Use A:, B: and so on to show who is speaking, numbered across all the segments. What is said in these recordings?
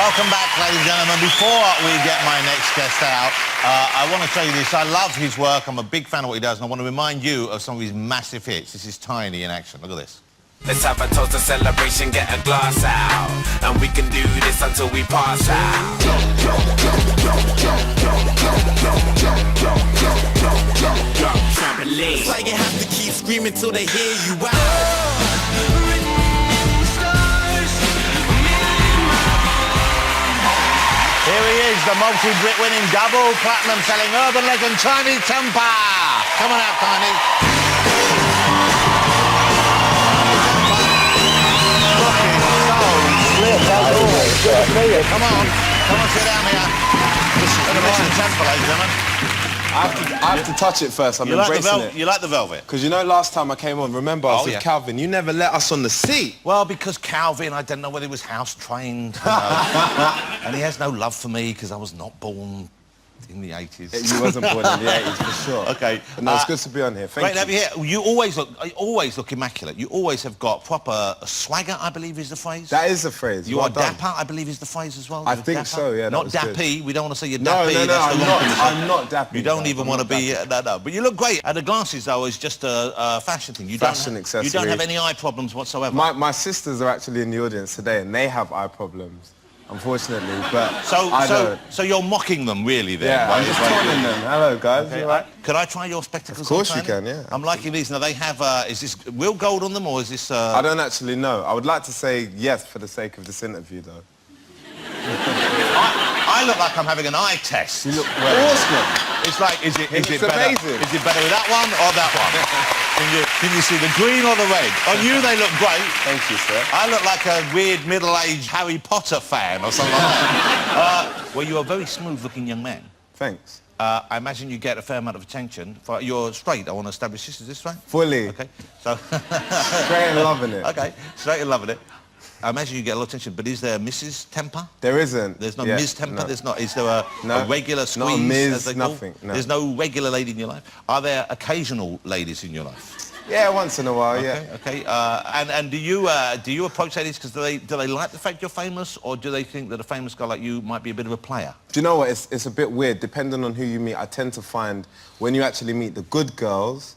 A: Welcome back, ladies and gentlemen. Before we get my next guest out, I want to tell you this. I love his work. I'm a big fan of what he does, and I want to remind you of some of his massive hits. This is Tinie in action. Look at this.
B: Let's have a toast, a celebration, get a glass out, and we can do this until we pass out. Trampoline. It's like you have to keep screaming till they hear you out.
A: Here he is, the multi-Brit winning double platinum selling urban legend Tinie Tempah. Come on out, Tinie. Come on, sit down here. Mr. Tempah, ladies and gentlemen.
C: I have to touch it first. I'm embracing it.
A: You like the velvet?
C: Because you know last time I came on, remember I was with Calvin, you never let us on the seat.
A: Well, because Calvin, I don't know whether he was house trained, you know. And he has no love for me because I was not born in the 80s.
C: You wasn't born in the 80s, for sure.
A: Okay.
C: No, it's good to be on here. Thank you.
A: Great to have you here. You always look immaculate. You always have got proper swagger, I believe is the phrase.
C: That is the phrase.
A: You are dapper, I believe is the phrase as well.
C: I think so, yeah.
A: Not dappy. We don't want to say you're
C: no,
A: dappy.
C: No, I'm not dappy.
A: You don't even want to be... No. But you look great. And the glasses, though, is just a fashion thing.
C: Fashion accessory.
A: You don't have any eye problems whatsoever.
C: My sisters are actually in the audience today, and they have eye problems. Unfortunately, but I don't.
A: So you're mocking them, really, then?
C: Yeah, I'm just taunting them. Hello, guys.
A: Okay, right. Could I try your spectacles?
C: Of course you can, yeah.
A: I'm liking these. Now, they have, is this real gold on them, or is this...
C: I don't actually know. I would like to say yes for the sake of this interview, though.
A: I look like I'm having an eye test.
C: You look awesome.
A: It's like, is it
C: amazing.
A: better with that one or that one? Can you see the green or the red? On you, they look great.
C: Thank you, sir.
A: I look like a weird middle-aged Harry Potter fan or something like that. Well, you're a very smooth-looking young man.
C: Thanks.
A: I imagine you get a fair amount of attention. You're straight, I want to establish this. Is this right?
C: Fully.
A: Okay. So...
C: Straight and loving it.
A: Okay, straight and loving it. I imagine you get a lot of attention, but is there Mrs. Tempah?
C: There isn't.
A: There's no Ms. Tempah? No. There's not. Is there a regular squeeze?
C: Not a Ms.
A: As they
C: nothing.
A: Call?
C: No.
A: There's no regular lady in your life. Are there occasional ladies in your life?
C: Yeah, once in a while.
A: Okay,
C: yeah.
A: Okay. And do you approach ladies because do they like the fact you're famous, or do they think that a famous guy like you might be a bit of a player?
C: Do you know what? It's a bit weird. Depending on who you meet, I tend to find when you actually meet the good girls,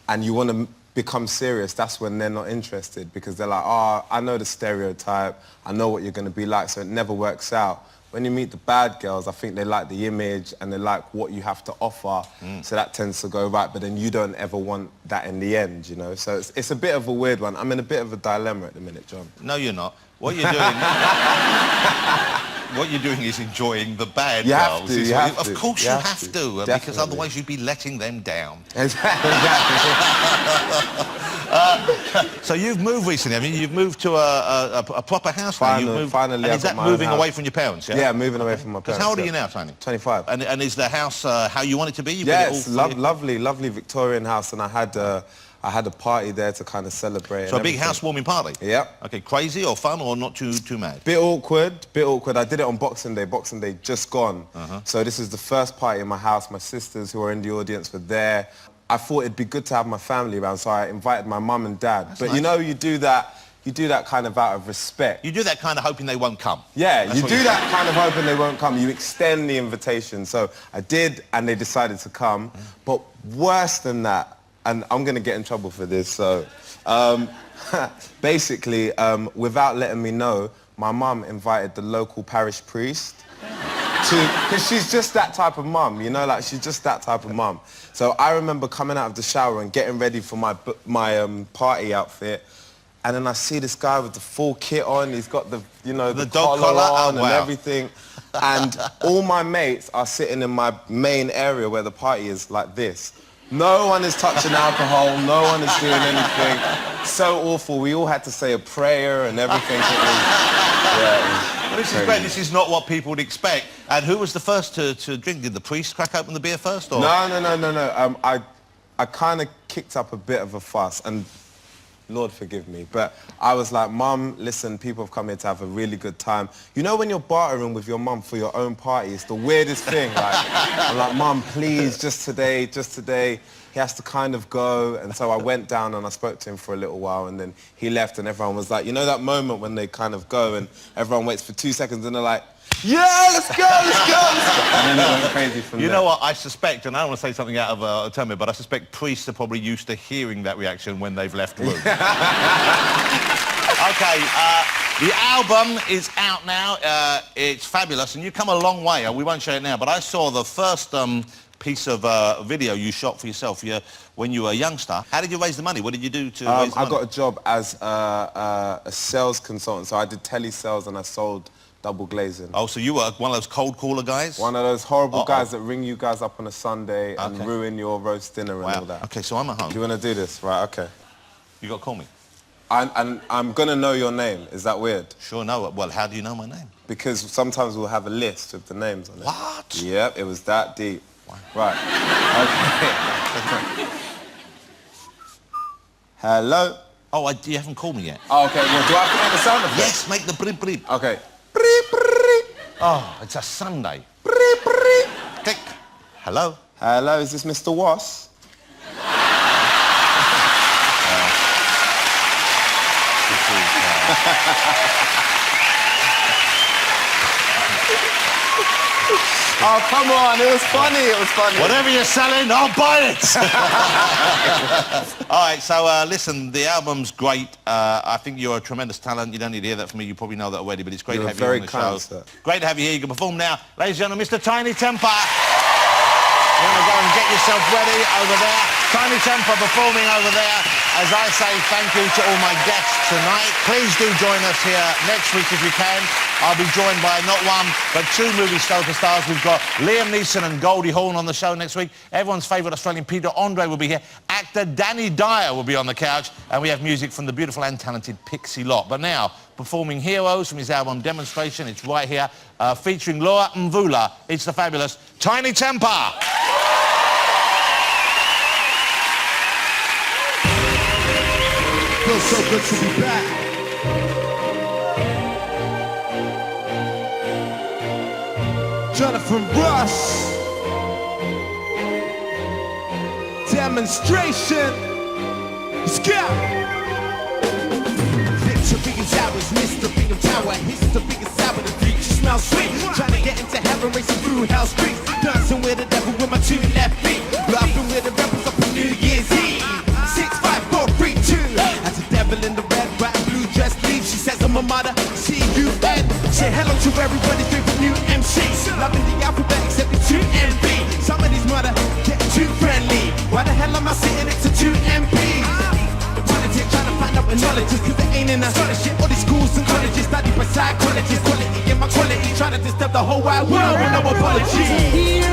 C: and you want to become serious, that's when they're not interested, because they're like, oh, I know the stereotype, I know what you're going to be like, so it never works out. When you meet the bad girls, I think they like the image and they like what you have to offer, so that tends to go right, but then you don't ever want that in the end, you know? So it's a bit of a weird one. I'm in a bit of a dilemma at the minute, John.
A: No, you're not. What you're doing... What you're doing is enjoying the bad girls. Of course you have to, because otherwise you'd be letting them down.
C: Exactly.
A: So you've moved recently. I mean, you've moved to a proper house
C: Finally,
A: and is that moving away from your parents, yeah?
C: Yeah, moving away from my parents.
A: How old are you now, Tinie?
C: 25.
A: And is the house how you want it to be?
C: Yeah, it's lovely Victorian house, and I had a party there to kind of celebrate.
A: So a big housewarming party?
C: Yep.
A: Okay, crazy or fun or not too mad?
C: Bit awkward. I did it on Boxing Day. Boxing Day just gone. So this is the first party in my house. My sisters who are in the audience were there. I thought it'd be good to have my family around, so I invited my mum and dad. But nice. You know, you do that kind of out of respect.
A: You do that kind of hoping they won't come.
C: Yeah, you do that kind of hoping they won't come. You extend the invitation. So I did, and they decided to come. But worse than that, and I'm going to get in trouble for this, so... basically, without letting me know, my mum invited the local parish priest because she's just that type of mum, you know, like she's just that type of mum. So I remember coming out of the shower and getting ready for my party outfit, and then I see this guy with the full kit on. He's got the dog collar on and everything. And all my mates are sitting in my main area where the party is like this. No one is touching alcohol, no one is doing anything. So awful. We all had to say a prayer and everything.
A: Well, this is great. This is not what people would expect. And who was the first to drink? Did the priest crack open the beer first? Or?
C: No. I kind of kicked up a bit of a fuss, and Lord forgive me, but I was like, Mum, listen, people have come here to have a really good time. You know when you're bartering with your mum for your own party, it's the weirdest thing. Like, I'm like, Mum, please, just today. he has to kind of go, and so I went down and I spoke to him for a little while, and then he left, and everyone was like, you know that moment when they kind of go and everyone waits for 2 seconds and they're like, yeah, let's go, let's go, let's go. And then it went crazy from there.
A: You know what, I suspect, and I don't want to say something out of turn, but I suspect priests are probably used to hearing that reaction when they've left the room. Okay, the album is out now. It's fabulous, and you've come a long way. We won't show it now, but I saw the first piece of video you shot for yourself when you were a youngster. How did you raise the money? What did you do to raise the money?
C: I got a job as a sales consultant, so I did telesales and I sold double glazing.
A: Oh, so you were one of those cold caller guys?
C: One of those horrible guys that ring you guys up on a Sunday and ruin your roast dinner and all that.
A: Okay, so I'm at home.
C: Do you want to do this? Right, okay.
A: You got to call me.
C: I'm going to know your name. Is that weird?
A: Sure, no. Well, how do you know my name?
C: Because sometimes we'll have a list of the names on it.
A: What?
C: Yep, it was that deep. Wow. Right. Okay. Hello?
A: Oh, you haven't called me yet.
C: Oh, okay. Well, do I have to make the sound effect?
A: Yes, make the bleep bleep.
C: Okay.
A: Oh, it's a Sunday. Click. Hello?
C: Hello, is this Mr. Wass? Oh, come on, it was funny, it was funny.
A: Whatever you're selling, I'll buy it. All right, so listen, the album's great. I think you're a tremendous talent. You don't need to hear that from me. You probably know that already, but it's great to have you on the show.
C: Sir.
A: Great to have you here. You can perform now. Ladies and gentlemen, Mr. Tinie Tempah. You want to go and get yourself ready over there. Tinie Tempah performing over there. As I say, thank you to all my guests tonight. Please do join us here next week if you can. I'll be joined by not one, but two movie stars. We've got Liam Neeson and Goldie Hawn on the show next week. Everyone's favourite Australian Peter Andre will be here. Actor Danny Dyer will be on the couch. And we have music from the beautiful and talented Pixie Lott. But now, performing Heroes from his album Demonstration. It's right here, featuring Laura Mvula. It's the fabulous Tinie Tempah.
D: Feels so good to be back. Jonathan Russ. Demonstration. Let's go. Victory is ours, mystery of tower. History is sour, the future smells sweet. Trying to get into heaven, racing through hell's streets. Dancing with the devil with my two left feet. Laughing with the rebels up on New Year's Eve. 6, 5, 4, 3, 2. As a devil in the red, white, and blue dress leaves. She says I'm a mother, C-U-N. Say hello to everybody, straight from new MCs. Loving the alphabet except the 2 and B. Some of these mother get too friendly. Why the hell am I sitting next to 2 MPs? Politics trying to find out what knowledge is, 'cause there ain't enough scholarship. All these schools and colleges studied by psychologists. Quality in my quality, trying to disturb the whole wide world with no apology.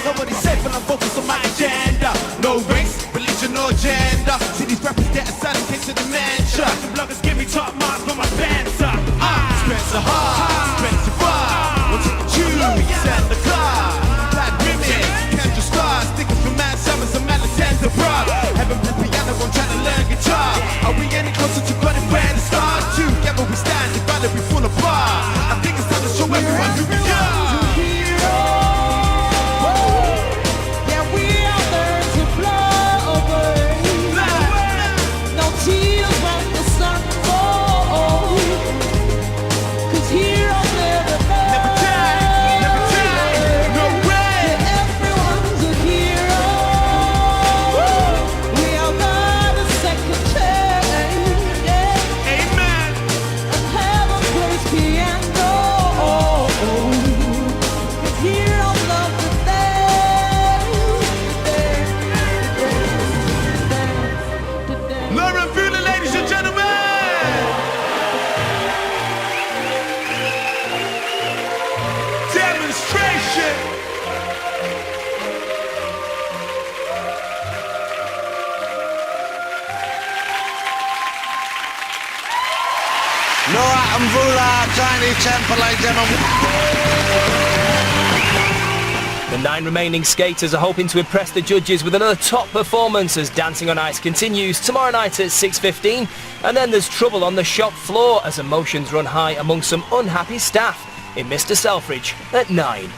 D: Nobody's safe and I'm focused on my agenda. No race, religion or gender. See these rappers get a sudden case of dementia. The bloggers give me top marks for my Spencer. Spencer hard, Spencer far. We'll take the tubes and the car. Black women, Kendra stars. Stickers from Mad Summers and Malatesta Prague. Heaven play piano, I'm trying to learn guitar. Are we any closer to God and where to start? Together we stand, together we fall apart. I think it's time to show everyone who we are.
A: Nora and Vula, Tinie Tempah, ladies and gentlemen.
E: The 9 remaining skaters are hoping to impress the judges with another top performance as Dancing on Ice continues tomorrow night at 6:15. And then there's trouble on the shop floor as emotions run high among some unhappy staff in Mr. Selfridge at 9.